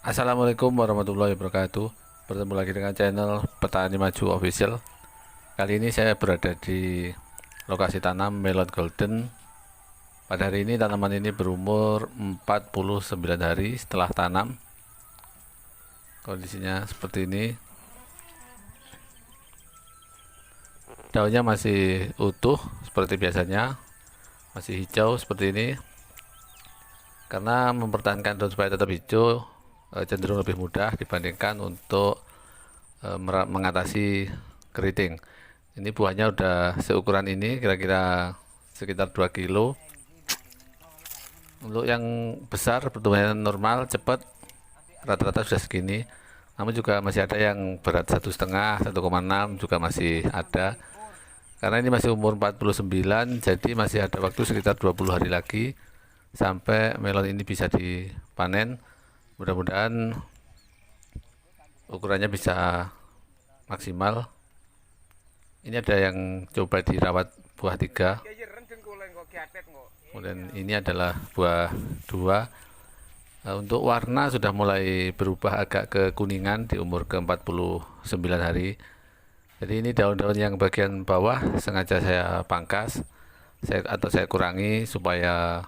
Assalamualaikum warahmatullahi wabarakatuh. Bertemu lagi dengan channel Petani Maju Official. Kali ini saya berada di lokasi tanam melon golden. Pada hari ini tanaman ini berumur 49 hari setelah tanam. Kondisinya seperti ini. Daunnya masih utuh seperti biasanya, masih hijau seperti ini. Karena mempertahankan daun supaya tetap hijau cenderung lebih mudah dibandingkan untuk mengatasi keriting. Ini buahnya udah seukuran ini, kira-kira sekitar 2 kilo. Untuk yang besar pertumbuhan normal cepat rata-rata sudah segini, namun juga masih ada yang berat 1,5 1,6 juga masih ada. Karena ini masih umur 49, jadi masih ada waktu sekitar 20 hari lagi sampai melon ini bisa dipanen. Mudah-mudahan ukurannya bisa maksimal. Ini ada yang coba dirawat buah 3, kemudian ini adalah buah 2. Untuk warna sudah mulai berubah agak kekuningan di umur ke-49 hari. Jadi ini daun-daun yang bagian bawah sengaja saya pangkas atau saya kurangi supaya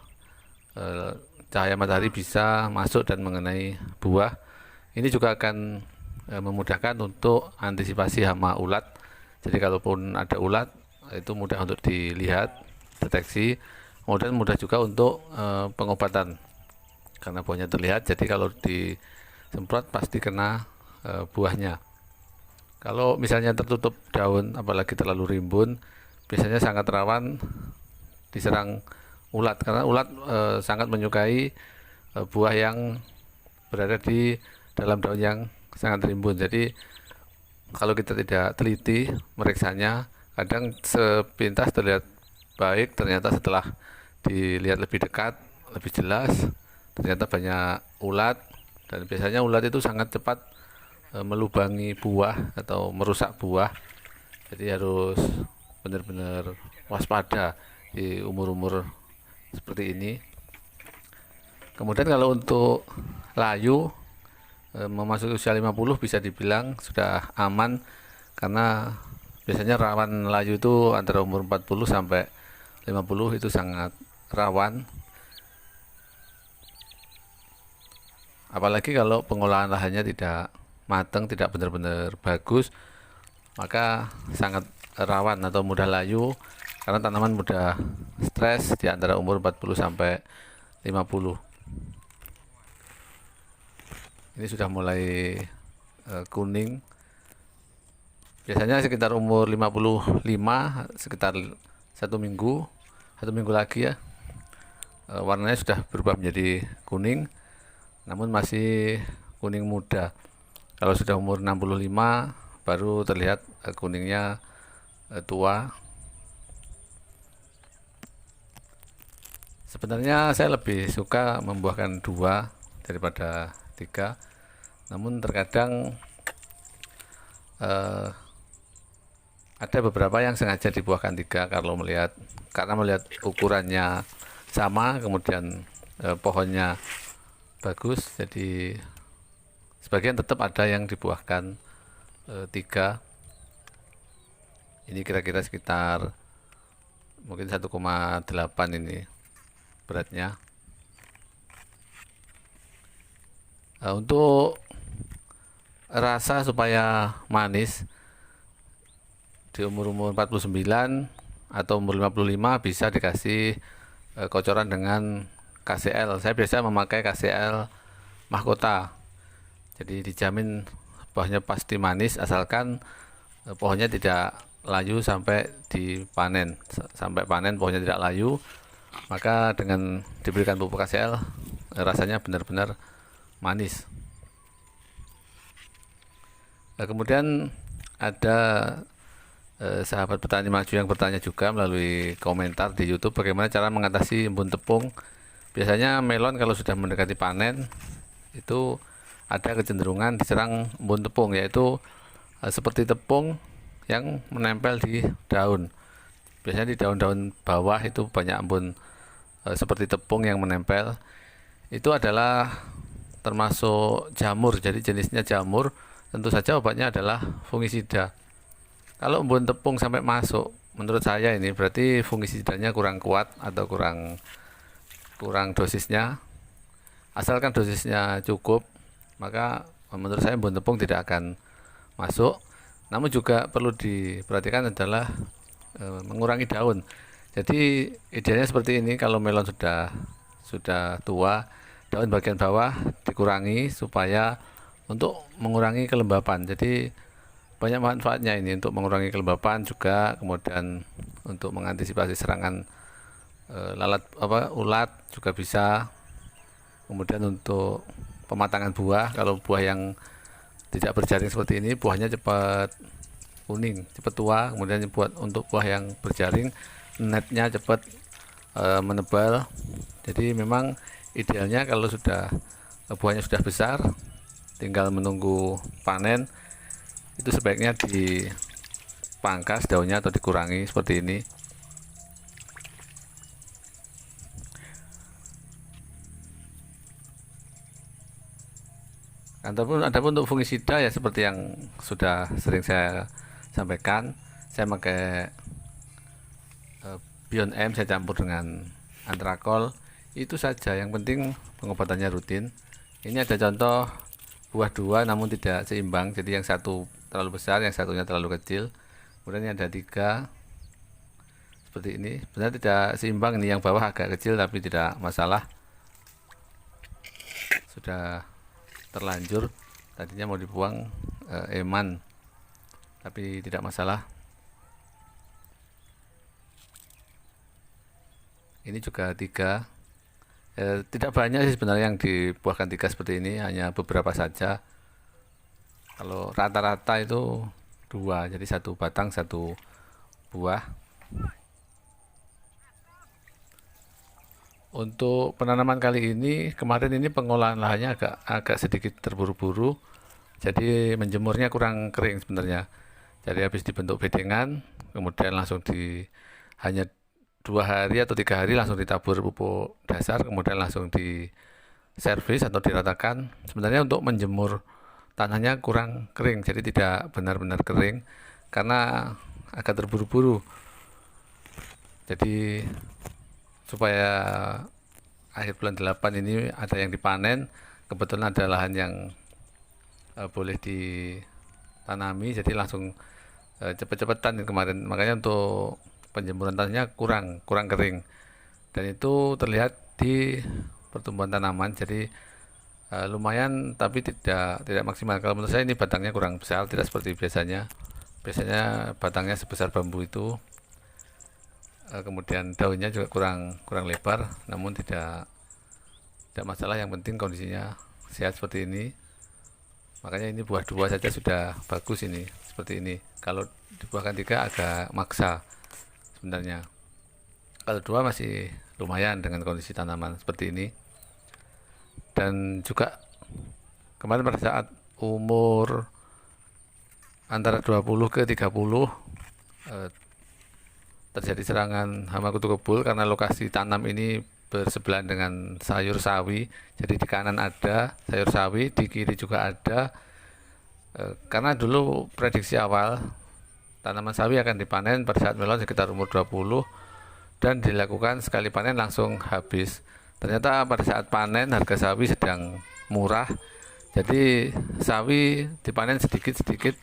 cahaya matahari bisa masuk dan mengenai buah. Ini juga akan memudahkan untuk antisipasi hama ulat. Jadi kalaupun ada ulat itu mudah untuk dilihat, deteksi. Kemudian mudah juga untuk pengobatan karena buahnya terlihat. Jadi kalau disemprot pasti kena buahnya. Kalau misalnya tertutup daun, apalagi terlalu rimbun, biasanya sangat rawan diserang ulat karena ulat sangat menyukai buah yang berada di dalam daun yang sangat rimbun. Jadi kalau kita tidak teliti meriksanya, kadang sepintas terlihat baik, ternyata setelah dilihat lebih dekat, lebih jelas, ternyata banyak ulat. Dan biasanya ulat itu sangat cepat melubangi buah atau merusak buah. Jadi harus benar-benar waspada di umur-umur seperti ini. Kemudian kalau untuk layu memasuki usia 50 bisa dibilang sudah aman, karena biasanya rawan layu itu antara umur 40 sampai 50 itu sangat rawan. Apalagi kalau pengolahan lahannya tidak matang, tidak benar-benar bagus, maka sangat rawan atau mudah layu karena tanaman mudah stres di antara umur 40 sampai 50. Ini sudah mulai kuning. Biasanya sekitar umur 55, sekitar satu minggu lagi ya, warnanya sudah berubah menjadi kuning, namun masih kuning muda. Kalau sudah umur 65 baru terlihat kuningnya tua. Sebenarnya saya lebih suka membuahkan 2 daripada 3, namun terkadang ada beberapa yang sengaja dibuahkan 3 karena melihat ukurannya sama, kemudian pohonnya bagus, jadi sebagian tetap ada yang dibuahkan 3. Ini kira-kira sekitar mungkin 1,8 ini beratnya. Untuk rasa supaya manis di umur-umur 49 atau umur 55 bisa dikasih kocoran dengan KCL. Saya biasa memakai KCL mahkota. Jadi dijamin buahnya pasti manis asalkan pohonnya tidak layu sampai dipanen. Sampai panen pohonnya tidak layu, maka dengan diberikan pupuk KCL rasanya benar-benar manis. Nah, kemudian ada sahabat petani maju yang bertanya juga melalui komentar di YouTube bagaimana cara mengatasi embun tepung. Biasanya melon kalau sudah mendekati panen itu ada kecenderungan diserang embun tepung, yaitu seperti tepung yang menempel di daun. Biasanya di daun-daun bawah itu banyak embun seperti tepung yang menempel. Itu adalah termasuk jamur, jadi jenisnya jamur, tentu saja obatnya adalah fungisida. Kalau embun tepung sampai masuk, menurut saya ini berarti fungisidanya kurang kuat atau kurang kurang dosisnya. Asalkan dosisnya cukup, maka menurut saya embun tepung tidak akan masuk. Namun juga perlu diperhatikan adalah mengurangi daun. Jadi idealnya seperti ini, kalau melon sudah tua, daun bagian bawah dikurangi supaya untuk mengurangi kelembapan. Jadi banyak manfaatnya ini untuk mengurangi kelembapan juga, kemudian untuk mengantisipasi serangan lalat ulat juga bisa. Kemudian untuk pematangan buah, kalau buah yang tidak berjaring seperti ini, buahnya cepat kuning, cepat tua. Kemudian buat untuk buah yang berjaring, netnya cepat menebal. Jadi memang idealnya kalau buahnya sudah besar, tinggal menunggu panen, itu sebaiknya dipangkas daunnya atau dikurangi seperti ini. Adapun untuk fungisida ya seperti yang sudah sering saya sampaikan, saya pakai Bion M, saya campur dengan antrakol, itu saja. Yang penting pengobatannya rutin. Ini ada contoh buah dua namun tidak seimbang, jadi yang satu terlalu besar, yang satunya terlalu kecil. Kemudian ini ada 3 seperti ini, sebenarnya tidak seimbang. Ini yang bawah agak kecil tapi tidak masalah, sudah terlanjur, tadinya mau dibuang eman tapi tidak masalah. Ini juga 3, tidak banyak sih sebenarnya yang dibuahkan 3 seperti ini, hanya beberapa saja. Kalau rata-rata itu 2, jadi 1 batang 1 buah. Untuk penanaman kali ini, kemarin ini pengolahan lahannya agak sedikit terburu-buru, jadi menjemurnya kurang kering sebenarnya. Jadi habis dibentuk bedengan, kemudian langsung hanya 2 hari atau 3 hari langsung ditabur pupuk dasar, kemudian langsung diservis atau diratakan. Sebenarnya untuk menjemur tanahnya kurang kering, jadi tidak benar-benar kering karena agak terburu-buru. Jadi supaya akhir bulan 8 ini ada yang dipanen, kebetulan ada lahan yang boleh ditanami, jadi langsung cepet-cepetan kemarin. Makanya untuk penjemuran tanahnya kurang kering, dan itu terlihat di pertumbuhan tanaman. Jadi lumayan tapi tidak maksimal. Kalau menurut saya ini batangnya kurang besar, tidak seperti biasanya batangnya sebesar bambu itu. Kemudian daunnya juga kurang lebar, namun tidak masalah, yang penting kondisinya sehat seperti ini. Makanya ini buah 2 saja sudah bagus ini, seperti ini. Kalau dibuahkan 3 agak maksa sebenarnya. Kalau 2 masih lumayan dengan kondisi tanaman seperti ini. Dan juga kemarin pada saat umur antara 20 ke 30 terjadi serangan hama kutu kebul karena lokasi tanam ini bersebelahan dengan sayur sawi. Jadi di kanan ada sayur sawi, di kiri juga ada. Karena dulu prediksi awal tanaman sawi akan dipanen pada saat melon sekitar umur 20, dan dilakukan sekali panen langsung habis. Ternyata pada saat panen harga sawi sedang murah, jadi sawi dipanen sedikit-sedikit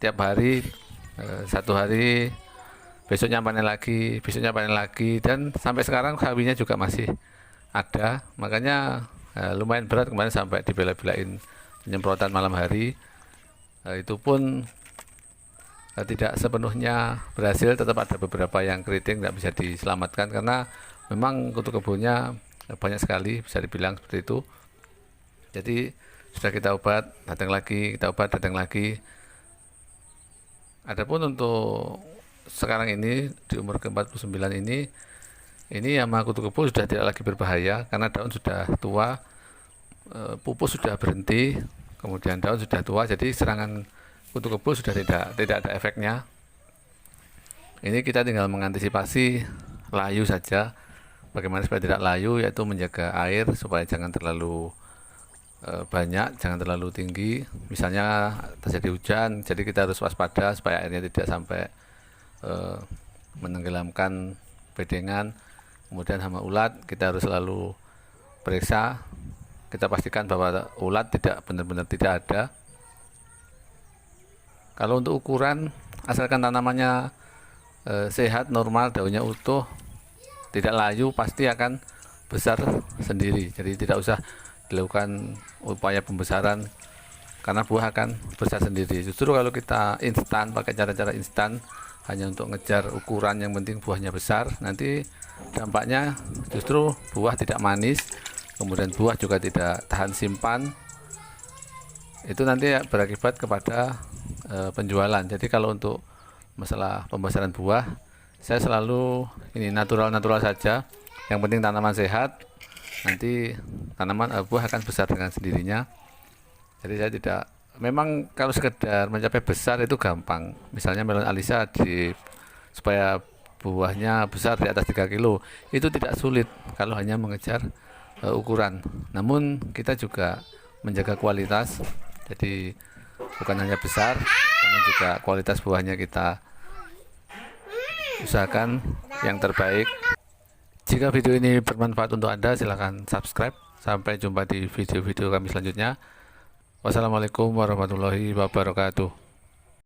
tiap hari, 1 hari, besoknya panen lagi, besoknya panen lagi, dan sampai sekarang sawinya juga masih ada. Makanya lumayan berat kemarin sampai dibela-belain penyemprotan malam hari. Itu pun tidak sepenuhnya berhasil, tetap ada beberapa yang keriting tidak bisa diselamatkan karena memang kutu kebulnya banyak sekali, bisa dibilang seperti itu. Jadi sudah kita obat, datang lagi, kita obat, datang lagi. Adapun untuk sekarang ini di umur ke-49 ini hama kutu kebul sudah tidak lagi berbahaya karena daun sudah tua, pupus sudah berhenti, kemudian daun sudah tua, jadi serangan kutu kebul sudah tidak ada efeknya. Ini kita tinggal mengantisipasi layu saja. Bagaimana supaya tidak layu, yaitu menjaga air supaya jangan terlalu banyak, jangan terlalu tinggi. Misalnya terjadi hujan, jadi kita harus waspada supaya airnya tidak sampai menenggelamkan bedengan. Kemudian hama ulat, kita harus selalu periksa, kita pastikan bahwa ulat tidak benar-benar tidak ada. Kalau untuk ukuran, asalkan tanamannya sehat, normal, daunnya utuh, tidak layu, pasti akan besar sendiri. Jadi tidak usah dilakukan upaya pembesaran karena buah akan besar sendiri. Justru kalau kita instan, pakai cara-cara instan hanya untuk ngejar ukuran, yang penting buahnya besar, nanti dampaknya justru buah tidak manis, kemudian buah juga tidak tahan simpan. Itu nanti berakibat kepada penjualan. Jadi kalau untuk masalah pembesaran buah, saya selalu ini natural saja. Yang penting tanaman sehat, nanti buah akan besar dengan sendirinya. Jadi saya tidak, memang kalau sekedar mencapai besar itu gampang. Misalnya melon alisa supaya buahnya besar di atas 3 kilo itu tidak sulit kalau hanya mengejar ukuran. Namun kita juga menjaga kualitas, jadi bukan hanya besar, namun juga kualitas buahnya kita usahakan yang terbaik. Jika video ini bermanfaat untuk Anda, silahkan subscribe. Sampai jumpa di video-video kami selanjutnya. Wassalamualaikum warahmatullahi wabarakatuh.